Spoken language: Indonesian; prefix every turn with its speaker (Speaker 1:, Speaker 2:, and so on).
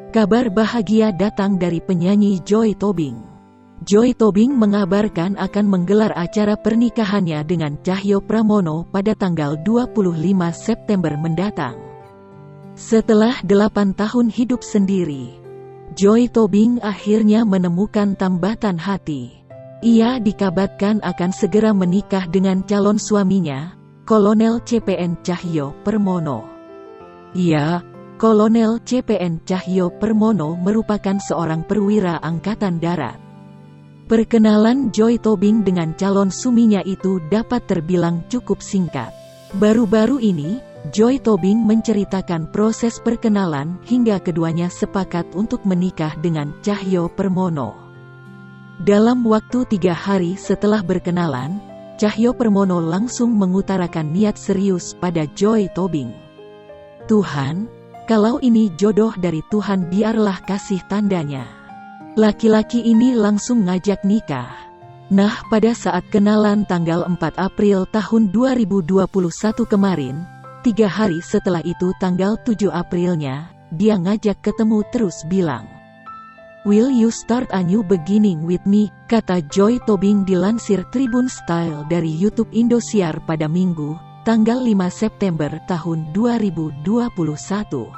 Speaker 1: Kabar bahagia datang dari penyanyi Joy Tobing. Joy Tobing mengabarkan akan menggelar acara pernikahannya dengan Cahyo Pramono pada tanggal 25 September mendatang. Setelah 8 tahun hidup sendiri, Joy Tobing akhirnya menemukan tambatan hati. Ia dikabarkan akan segera menikah dengan calon suaminya, Kolonel CPN Cahyo Pramono. Kolonel CPN Cahyo Pramono merupakan seorang perwira Angkatan Darat. Perkenalan Joy Tobing dengan calon suaminya itu dapat terbilang cukup singkat. Baru-baru ini, Joy Tobing menceritakan proses perkenalan hingga keduanya sepakat untuk menikah dengan Cahyo Pramono. Dalam waktu 3 hari setelah berkenalan, Cahyo Pramono langsung mengutarakan niat serius pada Joy Tobing. "Tuhan, kalau ini jodoh dari Tuhan biarlah kasih tandanya." Laki-laki ini langsung ngajak nikah. Nah, pada saat kenalan tanggal 4 April tahun 2021 kemarin, 3 hari setelah itu tanggal 7 Aprilnya, dia ngajak ketemu terus bilang, "Will you start a new beginning with me?" kata Joy Tobing dilansir Tribun Style dari YouTube Indosiar pada Minggu, tanggal 5 September tahun 2021.